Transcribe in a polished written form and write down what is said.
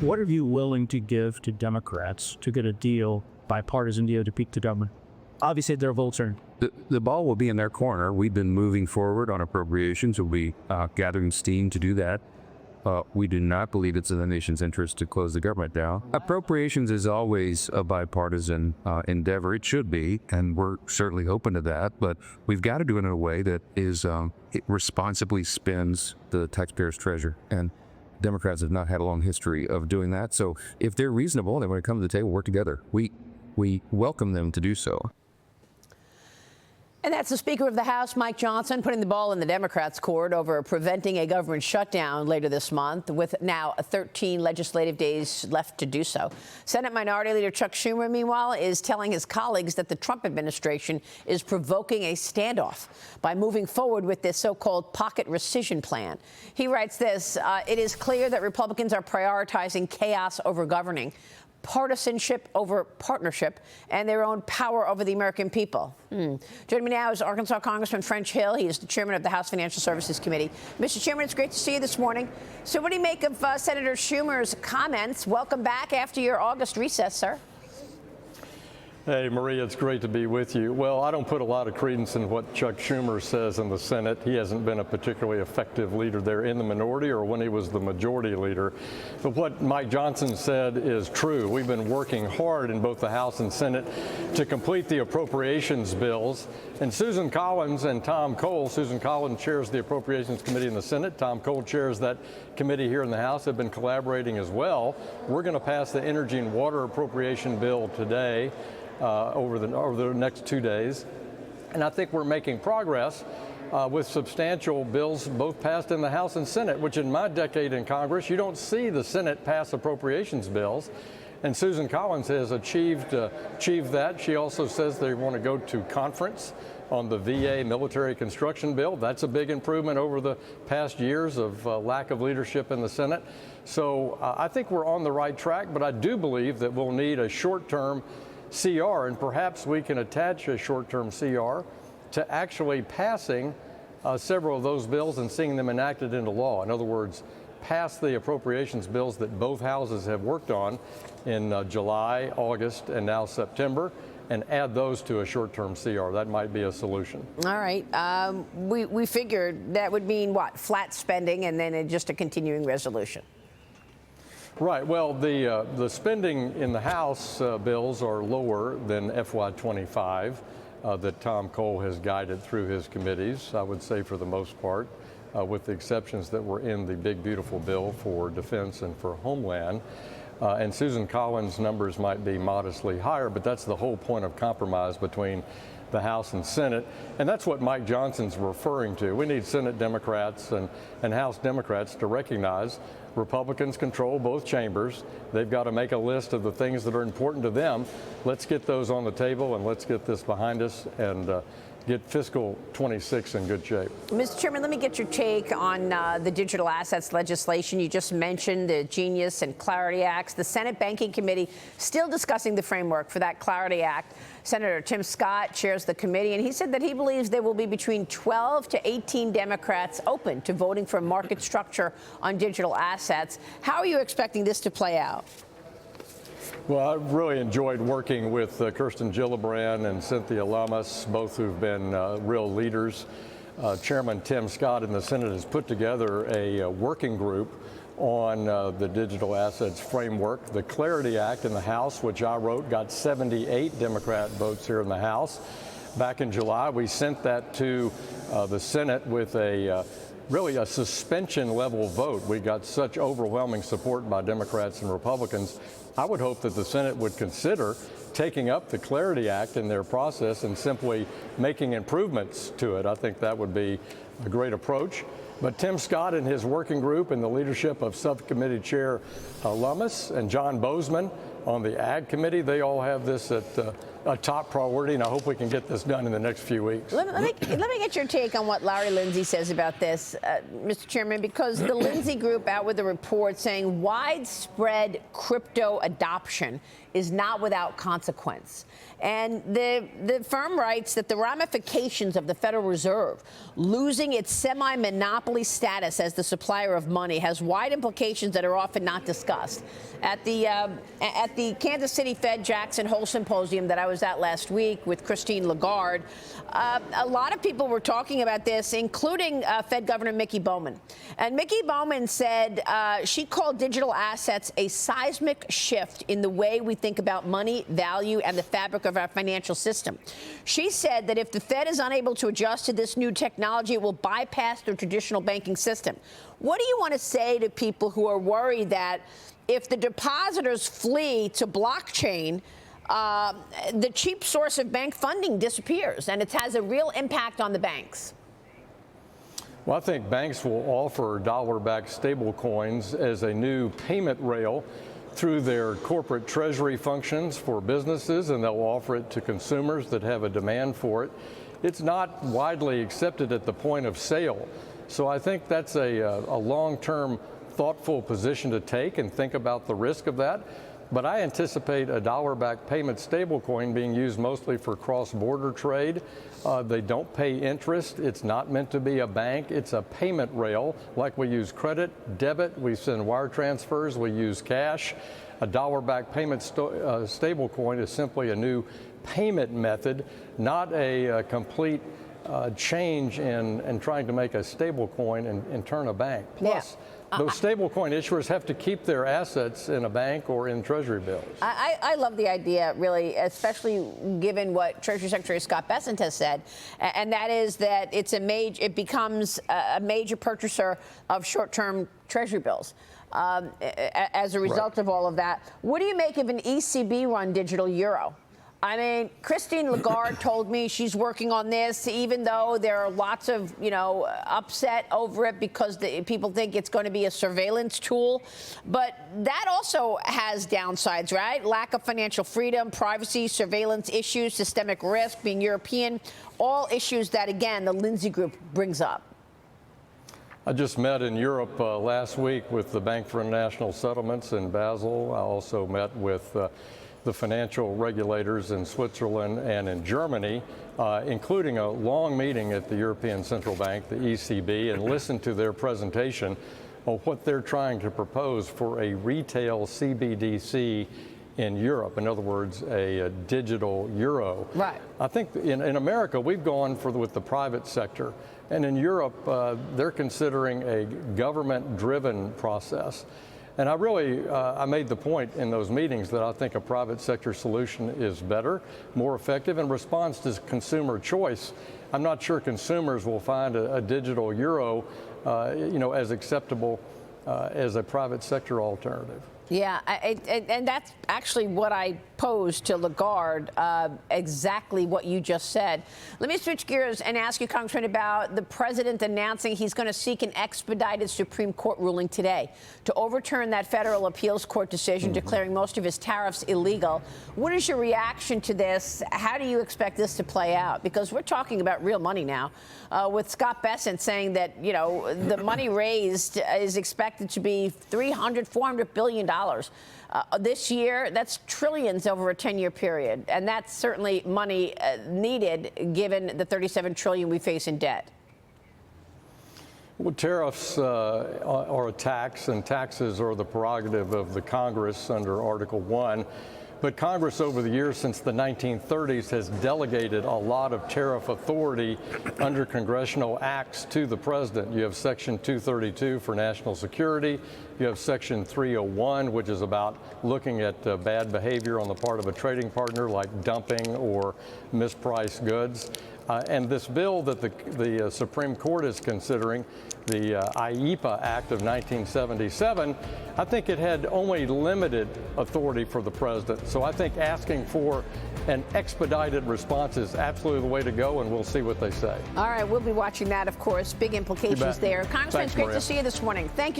What are you willing to give to Democrats to get a deal, bipartisan deal, to beat the government? Obviously, their votes are. The ball will be in their corner. We've been moving forward on appropriations. We'll be gathering steam to do that. We do not believe it's in the nation's interest to close the government down. Appropriations is always a bipartisan endeavor. It should be, and we're certainly open to that. But we've got to do it in a way that is it responsibly spends the taxpayers' treasure. And Democrats have not had a long history of doing that. So if they're reasonable, they want to come to the table, work together. We welcome them to do so. And that's the Speaker of the House, Mike Johnson, putting the ball in the Democrats' court over preventing a government shutdown later this month, with now 13 legislative days left to do so. Senate Minority Leader Chuck Schumer, meanwhile, is telling his colleagues that the Trump administration is provoking a standoff by moving forward with this so-called pocket rescission plan. He writes this: it is clear that Republicans are prioritizing chaos over governing, partisanship over partnership, and their own power over the American people. Joining me now is Arkansas Congressman French Hill. He is the chairman of the House Financial Services Committee. Mr. Chairman, it's great to see you this morning. So what do you make of Senator Schumer's comments? Welcome back after your August recess, sir. Hey, Maria, it's great to be with you. Well, I don't put a lot of credence in what Chuck Schumer says in the Senate. He hasn't been a particularly effective leader there in the minority or when he was the majority leader. But what Mike Johnson said is true. We've been working hard in both the House and Senate to complete the appropriations bills. And Susan Collins and Tom Cole, Susan Collins chairs the Appropriations Committee in the Senate. Tom Cole chairs that committee here in the House, have been collaborating as well. We're going to pass the Energy and Water Appropriation Bill today. Over the next 2 days. And I think we're making progress with substantial bills both passed in the House and Senate, which in my decade in Congress, you don't see the Senate pass appropriations bills. And Susan Collins has achieved that. She also says they want to go to conference on the VA military construction bill. That's a big improvement over the past years of lack of leadership in the Senate. So I think we're on the right track, but I do believe that we'll need a short-term CR, and perhaps we can attach a short-term CR to actually passing several of those bills and seeing them enacted into law. In other words, pass the appropriations bills that both houses have worked on in July, August, and now September, and add those to a short-term CR. That might be a solution. All right. We figured that would mean what? Flat spending and then just a continuing resolution. Right. Well, the spending in the House bills are lower than FY25 that Tom Cole has guided through his committees, I would say for the most part, with the exceptions that were in the big, beautiful bill for defense and for homeland. And Susan Collins' numbers might be modestly higher, but that's the whole point of compromise between the House and Senate. And that's what Mike Johnson's referring to. We need Senate Democrats and House Democrats to recognize Republicans control both chambers. They've got to make a list of the things that are important to them. Let's get those on the table and let's get this behind us and get fiscal 26 in good shape. Mr. Chairman, let me get your take on the digital assets legislation. You just mentioned the Genius and Clarity Acts. The Senate Banking Committee still discussing the framework for that Clarity Act. Senator Tim Scott chairs the committee, and he said that he believes there will be between 12 to 18 Democrats open to voting for a market structure on digital assets. How are you expecting this to play out? Well, I've really enjoyed working with Kirsten Gillibrand and Cynthia Lummis, both who've been real leaders. Chairman Tim Scott in the Senate has put together a working group on the digital assets framework. The Clarity Act in the House, which I wrote, got 78 Democrat votes here in the House. Back in July, we sent that to the Senate with really a suspension level vote. We got such overwhelming support by Democrats and Republicans. I would hope that the Senate would consider taking up the Clarity Act in their process and simply making improvements to it. I think that would be a great approach. But Tim Scott and his working group and the leadership of Subcommittee Chair Lummis and John Bozeman on the Ag Committee. They all have this at a top priority, and I hope we can get this done in the next few weeks. Let me get your take on what Larry Lindsay says about this, Mr. Chairman, because the Lindsay Group out with a report saying widespread crypto adoption is not without consequence. And the firm writes that the ramifications of the Federal Reserve losing its semi-monopoly status as the supplier of money has wide implications that are often not discussed. At the Kansas City Fed Jackson Hole Symposium that I was at last week with Christine Lagarde, a lot of people were talking about this, including Fed Governor Mickey Bowman. And Mickey Bowman said she called digital assets a seismic shift in the way we think about money, value, and the fabric of our financial system. She said that if the Fed is unable to adjust to this new technology, it will bypass the traditional banking system. What do you want to say to people who are worried that if the depositors flee to blockchain, the cheap source of bank funding disappears, and it has a real impact on the banks? Well, I think banks will offer dollar-backed stable coins as a new payment rail through their corporate treasury functions for businesses, and they'll offer it to consumers that have a demand for it. It's not widely accepted at the point of sale. So I think that's a long-term thoughtful position to take and think about the risk of that. But I anticipate a dollar-backed payment stablecoin being used mostly for cross-border trade. They don't pay interest. It's not meant to be a bank. It's a payment rail, like we use credit, debit, we send wire transfers, we use cash. A dollar-backed payment stablecoin is simply a new payment method, not a complete change in trying to make a stablecoin and turn a bank. Plus, those stablecoin issuers have to keep their assets in a bank or in treasury bills. I love the idea, really, especially given what Treasury Secretary Scott Bessent has said, and that is that it becomes a major purchaser of short-term treasury bills. As a result of all of that, what do you make of an ECB-run digital euro? I mean, Christine Lagarde told me she's working on this, even though there are lots of, upset over it because people think it's going to be a surveillance tool. But that also has downsides, right? Lack of financial freedom, privacy, surveillance issues, systemic risk, being European, all issues that, again, the Lindsay Group brings up. I just met in Europe last week with the Bank for International Settlements in Basel. I also met with the financial regulators in Switzerland and in Germany, including a long meeting at the European Central Bank, the ECB, and listened to their presentation of what they're trying to propose for a retail CBDC in Europe. In other words, a digital euro. Right. I think in America, we've gone with the private sector. And in Europe, they're considering a government-driven process. And I made the point in those meetings that I think a private sector solution is better, more effective, and responds to consumer choice. I'm not sure consumers will find a digital euro, as acceptable as a private sector alternative. Yeah, and that's actually what I posed to Lagarde, exactly what you just said. Let me switch gears and ask you, Congressman, about the president announcing he's going to seek an expedited Supreme Court ruling today to overturn that federal appeals court decision declaring most of his tariffs illegal. What is your reaction to this? How do you expect this to play out? Because we're talking about real money now, with Scott Bessent saying that, the money raised is expected to be $400 billion. This year, that's trillions over a 10-year period, and that's certainly money needed given the $37 trillion we face in debt. Well, tariffs are a tax, and taxes are the prerogative of the Congress under Article 1. But Congress over the years since the 1930s has delegated a lot of tariff authority under congressional acts to the president. You have Section 232 for national security. You have Section 301, which is about looking at bad behavior on the part of a trading partner like dumping or mispriced goods. And this bill that the Supreme Court is considering, the IEPA Act of 1977, I think it had only limited authority for the president. So I think asking for an expedited response is absolutely the way to go, and we'll see what they say. All right, we'll be watching that, of course. Big implications there. Congressman, it's great to see you this morning. Thank you.